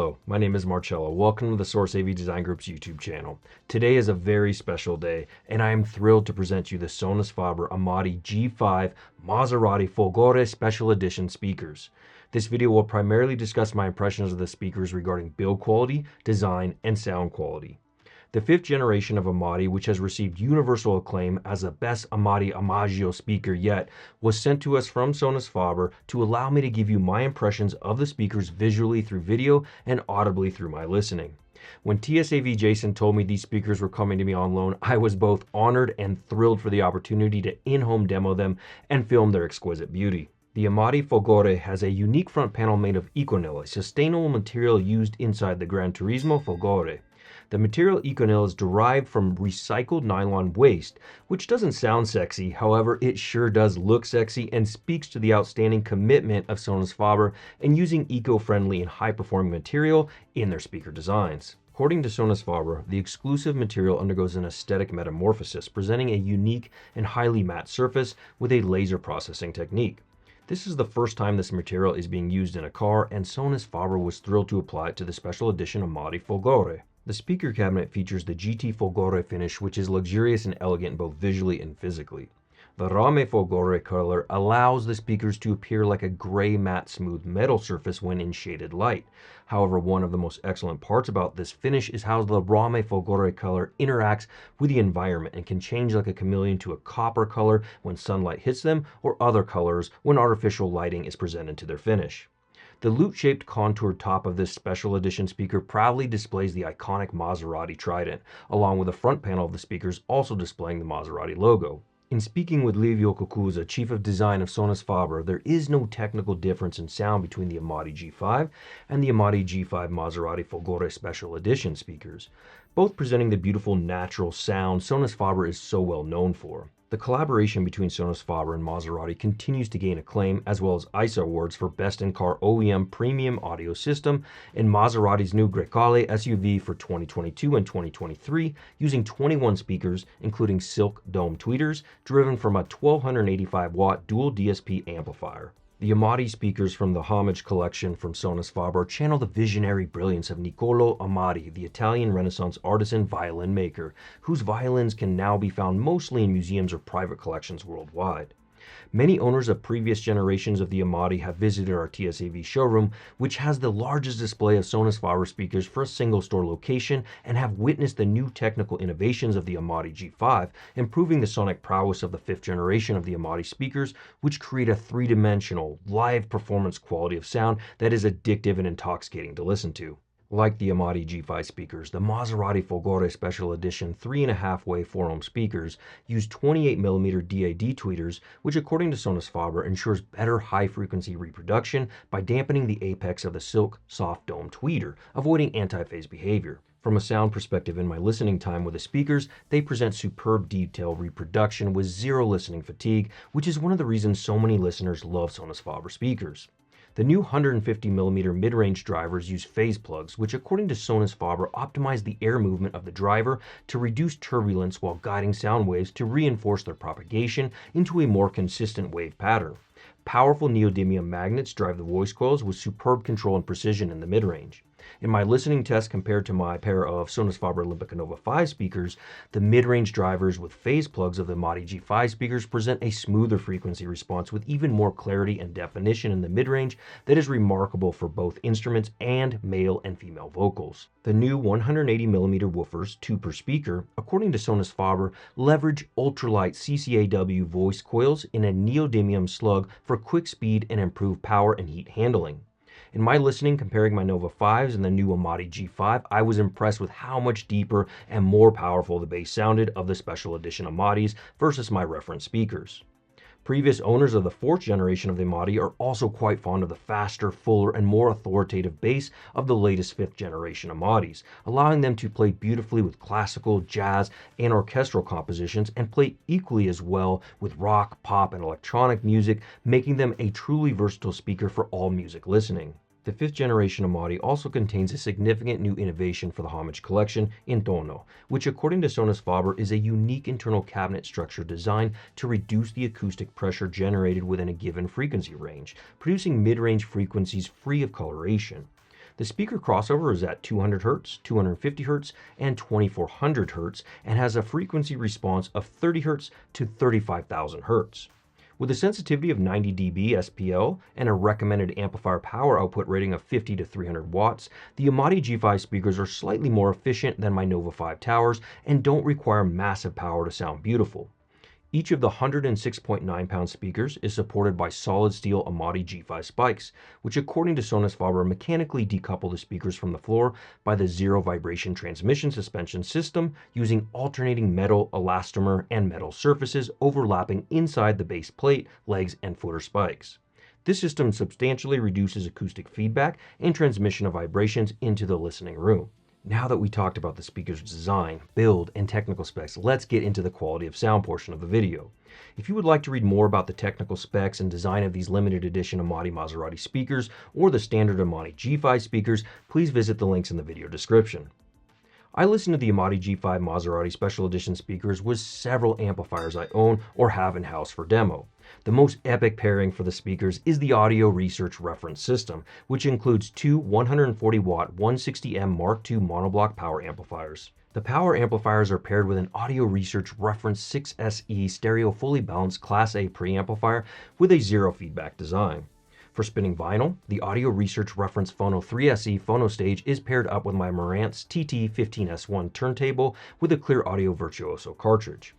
Hello, my name is Marcello. Welcome to the Source AV Design Group's YouTube channel. Today is a very special day, and I am thrilled to present you the Sonus Faber Amati G5 Maserati Folgore Special Edition speakers. This video will primarily discuss my impressions of the speakers regarding build quality, design, and sound quality. The fifth generation of Amati, which has received universal acclaim as the best Amati Amaggio speaker yet, was sent to us from Sonus Faber to allow me to give you my impressions of the speakers visually through video and audibly through my listening. When TSAV Jason told me these speakers were coming to me on loan, I was both honored and thrilled for the opportunity to in-home demo them and film their exquisite beauty. The Amati Folgore has a unique front panel made of Econil, a sustainable material used inside the Gran Turismo Folgore. The material Econil is derived from recycled nylon waste, which doesn't sound sexy, however it sure does look sexy and speaks to the outstanding commitment of Sonus Faber in using eco-friendly and high-performing material in their speaker designs. According to Sonus Faber, the exclusive material undergoes an aesthetic metamorphosis, presenting a unique and highly matte surface with a laser processing technique. This is the first time this material is being used in a car, and Sonus Faber was thrilled to apply it to the special edition Amati Folgore. The speaker cabinet features the GT Folgore finish, which is luxurious and elegant both visually and physically. The Rame Folgore color allows the speakers to appear like a gray matte smooth metal surface when in shaded light. However, one of the most excellent parts about this finish is how the Rame Folgore color interacts with the environment and can change like a chameleon to a copper color when sunlight hits them, or other colors when artificial lighting is presented to their finish. The lute-shaped contoured top of this special edition speaker proudly displays the iconic Maserati trident, along with the front panel of the speakers also displaying the Maserati logo. In speaking with Livio Cucuzza, Chief of Design of Sonus Faber, there is no technical difference in sound between the Amati G5 and the Amati G5 Maserati Folgore Special Edition speakers, both presenting the beautiful natural sound Sonus Faber is so well known for. The collaboration between Sonus Faber and Maserati continues to gain acclaim, as well as ISA awards for Best in-Car OEM Premium Audio System in Maserati's new Grecale SUV for 2022 and 2023, using 21 speakers, including silk dome tweeters, driven from a 1285-watt dual DSP amplifier. The Amati speakers from the Homage collection from Sonus Faber channel the visionary brilliance of Niccolò Amati, the Italian Renaissance artisan violin maker, whose violins can now be found mostly in museums or private collections worldwide. Many owners of previous generations of the Amati have visited our TSAV showroom, which has the largest display of Sonus Faber speakers for a single store location, and have witnessed the new technical innovations of the Amati G5, improving the sonic prowess of the fifth generation of the Amati speakers, which create a three-dimensional, live performance quality of sound that is addictive and intoxicating to listen to. Like the Amati G5 speakers, the Maserati Folgore Special Edition 3.5-way 4-ohm speakers use 28mm DAD tweeters, which according to Sonus Faber ensures better high-frequency reproduction by dampening the apex of the silk soft dome tweeter, avoiding anti-phase behavior. From a sound perspective in my listening time with the speakers, they present superb detail reproduction with zero listening fatigue, which is one of the reasons so many listeners love Sonus Faber speakers. The new 150mm mid-range drivers use phase plugs, which according to Sonus Faber optimize the air movement of the driver to reduce turbulence while guiding sound waves to reinforce their propagation into a more consistent wave pattern. Powerful neodymium magnets drive the voice coils with superb control and precision in the mid-range. In my listening test compared to my pair of Sonus Faber Olympica Nova 5 speakers, the mid-range drivers with phase plugs of the Amati G5 speakers present a smoother frequency response with even more clarity and definition in the mid-range that is remarkable for both instruments and male and female vocals. The new 180mm woofers, 2 per speaker, according to Sonus Faber, leverage ultralight CCAW voice coils in a neodymium slug for quick speed and improved power and heat handling. In my listening, comparing my Nova 5s and the new Amati G5, I was impressed with how much deeper and more powerful the bass sounded of the special edition Amatis versus my reference speakers. Previous owners of the 4th generation of the Amati are also quite fond of the faster, fuller, and more authoritative bass of the latest 5th generation Amatis, allowing them to play beautifully with classical, jazz, and orchestral compositions, and play equally as well with rock, pop, and electronic music, making them a truly versatile speaker for all music listening. The 5th generation Amati also contains a significant new innovation for the Homage collection, Intono, which according to Sonus Faber is a unique internal cabinet structure designed to reduce the acoustic pressure generated within a given frequency range, producing mid-range frequencies free of coloration. The speaker crossover is at 200 Hz, 250 Hz, and 2400 Hz, and has a frequency response of 30 Hz to 35,000 Hz. With a sensitivity of 90 dB SPL and a recommended amplifier power output rating of 50 to 300 watts, the Amati G5 speakers are slightly more efficient than my Nova 5 towers and don't require massive power to sound beautiful. Each of the 106.9-pound speakers is supported by solid steel Amati G5 spikes, which according to Sonus Faber mechanically decouple the speakers from the floor by the zero vibration transmission suspension system using alternating metal elastomer and metal surfaces overlapping inside the base plate, legs, and footer spikes. This system substantially reduces acoustic feedback and transmission of vibrations into the listening room. Now that we talked about the speaker's design, build, and technical specs, let's get into the quality of sound portion of the video. If you would like to read more about the technical specs and design of these limited edition Amati Maserati speakers or the standard Amati G5 speakers, please visit the links in the video description. I listened to the Amati G5 Maserati Special Edition speakers with several amplifiers I own or have in-house for demo. The most epic pairing for the speakers is the Audio Research Reference System, which includes two 140-watt 160M Mark II monoblock power amplifiers. The power amplifiers are paired with an Audio Research Reference 6SE stereo fully balanced Class A preamplifier with a zero feedback design. For spinning vinyl, the Audio Research Reference Phono 3SE Soundstage is paired up with my Marantz TT15S1 turntable with a clear Audio Virtuoso cartridge.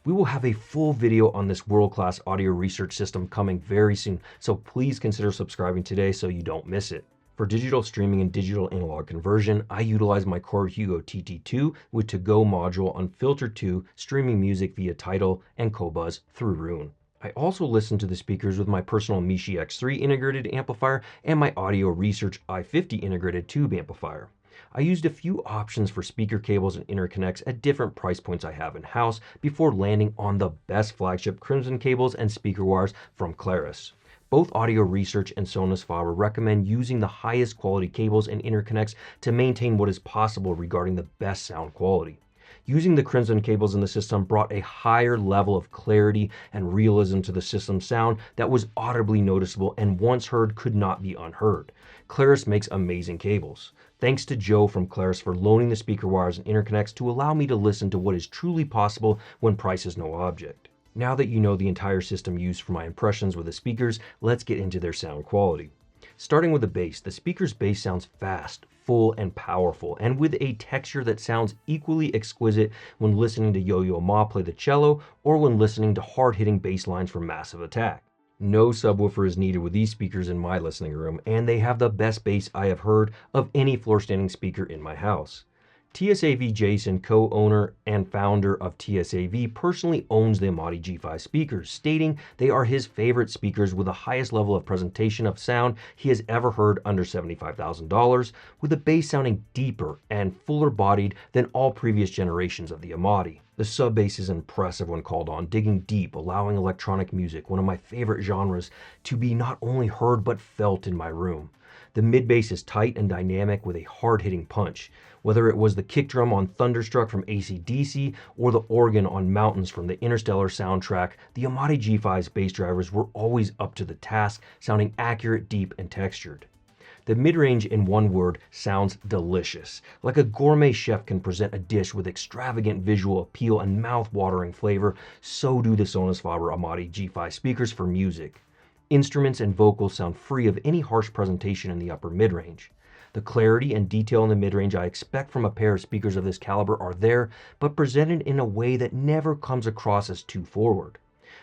We will have a full video on this world-class audio research system coming very soon, so please consider subscribing today so you don't miss it. For digital streaming and digital analog conversion, I utilize my Core Hugo TT2 with to-go module Unfiltered 2 streaming music via Tidal and Qobuz through Roon. I also listen to the speakers with my personal Mishi X3 integrated amplifier and my Audio Research i50 integrated tube amplifier. I used a few options for speaker cables and interconnects at different price points I have in-house before landing on the best flagship Crimson cables and speaker wires from Clarus. Both Audio Research and Sonus Faber recommend using the highest quality cables and interconnects to maintain what is possible regarding the best sound quality. Using the Crimson cables in the system brought a higher level of clarity and realism to the system's sound that was audibly noticeable and once heard could not be unheard. Clarus makes amazing cables. Thanks to Joe from Clarus for loaning the speaker wires and interconnects to allow me to listen to what is truly possible when price is no object. Now that you know the entire system used for my impressions with the speakers, let's get into their sound quality. Starting with the bass, the speaker's bass sounds fast, full, and powerful, and with a texture that sounds equally exquisite when listening to Yo-Yo Ma play the cello or when listening to hard-hitting bass lines from Massive Attack. No subwoofer is needed with these speakers in my listening room, and they have the best bass I have heard of any floor-standing speaker in my house. TSAV Jason, co-owner and founder of TSAV, personally owns the Amati G5 speakers, stating they are his favorite speakers with the highest level of presentation of sound he has ever heard under $75,000, with the bass sounding deeper and fuller bodied than all previous generations of the Amati. The sub-bass is impressive when called on, digging deep, allowing electronic music, one of my favorite genres, to be not only heard but felt in my room. The mid-bass is tight and dynamic with a hard-hitting punch. Whether it was the kick drum on Thunderstruck from AC/DC or the organ on Mountains from the Interstellar soundtrack, the Amati G5's bass drivers were always up to the task, sounding accurate, deep, and textured. The mid-range, in one word, sounds delicious. Like a gourmet chef can present a dish with extravagant visual appeal and mouth-watering flavor, so do the Sonus Faber Amati G5 speakers for music. Instruments and vocals sound free of any harsh presentation in the upper mid-range. The clarity and detail in the mid-range I expect from a pair of speakers of this caliber are there, but presented in a way that never comes across as too forward.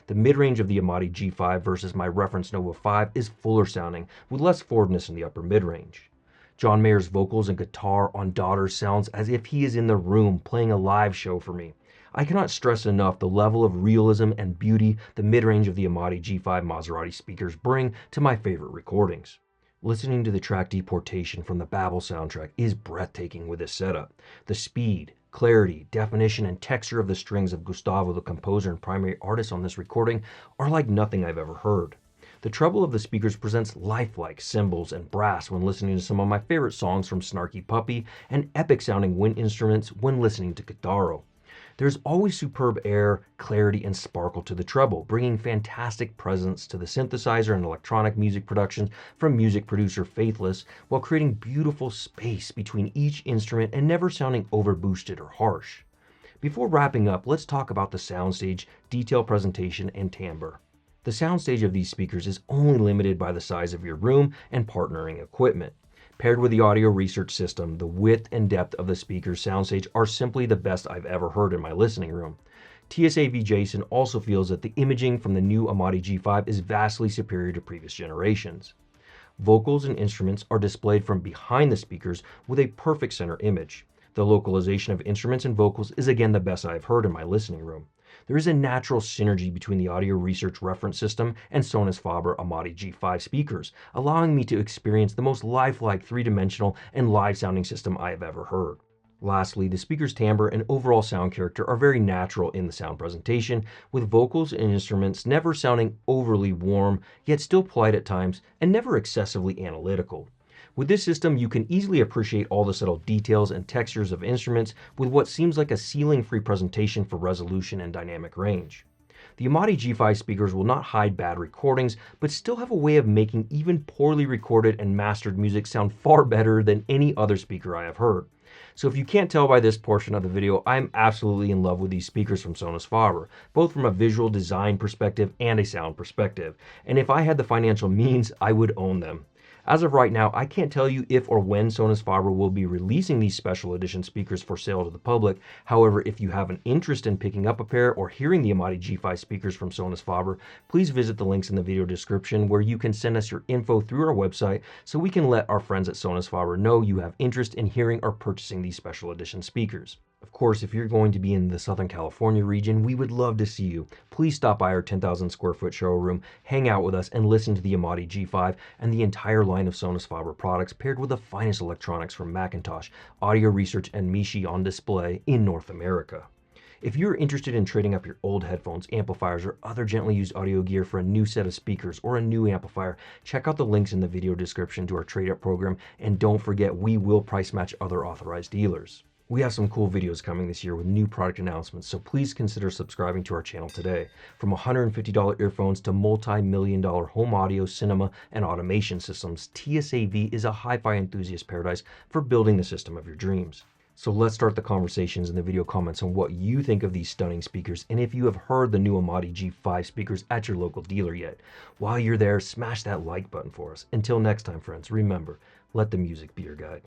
The mid-range of the Amati G5 versus my reference Nova 5 is fuller sounding, with less forwardness in the upper mid-range. John Mayer's vocals and guitar on Daughters sounds as if he is in the room playing a live show for me. I cannot stress enough the level of realism and beauty the mid-range of the Amati G5 Maserati speakers bring to my favorite recordings. Listening to the track Deportation from the Babel soundtrack is breathtaking with this setup. The speed, clarity, definition, and texture of the strings of Gustavo, the composer and primary artist on this recording, are like nothing I've ever heard. The treble of the speakers presents lifelike cymbals and brass when listening to some of my favorite songs from Snarky Puppy, and epic-sounding wind instruments when listening to Guitarro. There's always superb air, clarity, and sparkle to the treble, bringing fantastic presence to the synthesizer and electronic music productions from music producer Faithless, while creating beautiful space between each instrument and never sounding overboosted or harsh. Before wrapping up, let's talk about the Soundstage, detail presentation, and timbre. The soundstage of these speakers is only limited by the size of your room and partnering equipment. Paired with the audio research system, the width and depth of the speaker's soundstage are simply the best I've ever heard in my listening room. TSAV Jason also feels that the imaging from the new Amati G5 is vastly superior to previous generations. Vocals and instruments are displayed from behind the speakers with a perfect center image. The localization of instruments and vocals is again the best I've heard in my listening room. There is a natural synergy between the audio research reference system and Sonus Faber Amati G5 speakers, allowing me to experience the most lifelike three-dimensional and live-sounding system I have ever heard. Lastly, the speaker's timbre and overall sound character are very natural in the sound presentation, with vocals and instruments never sounding overly warm, yet still polite at times, and never excessively analytical. With this system, you can easily appreciate all the subtle details and textures of instruments with what seems like a ceiling-free presentation for resolution and dynamic range. The Amati G5 speakers will not hide bad recordings, but still have a way of making even poorly recorded and mastered music sound far better than any other speaker I have heard. So if you can't tell by this portion of the video, I'm absolutely in love with these speakers from Sonus Faber, both from a visual design perspective and a sound perspective. And if I had the financial means, I would own them. As of right now, I can't tell you if or when Sonus Faber will be releasing these special edition speakers for sale to the public. However, if you have an interest in picking up a pair or hearing the Amati G5 speakers from Sonus Faber, please visit the links in the video description where you can send us your info through our website so we can let our friends at Sonus Faber know you have interest in hearing or purchasing these special edition speakers. Of course, if you're going to be in the Southern California region, we would love to see you. Please stop by our 10,000 square foot showroom, hang out with us, and listen to the Amati G5 and the entire line of Sonus Faber products paired with the finest electronics from Macintosh, Audio Research, and Mishi on display in North America. If you're interested in trading up your old headphones, amplifiers, or other gently used audio gear for a new set of speakers or a new amplifier, check out the links in the video description to our trade-up program, and don't forget we will price match other authorized dealers. We have some cool videos coming this year with new product announcements, so please consider subscribing to our channel today. From $150 earphones to multi-million-dollar home audio, cinema, and automation systems, TSAV is a hi-fi enthusiast paradise for building the system of your dreams. So let's start the conversations in the video comments on what you think of these stunning speakers and if you have heard the new Amati G5 speakers at your local dealer yet. While you're there, smash that like button for us. Until next time, friends, remember, let the music be your guide.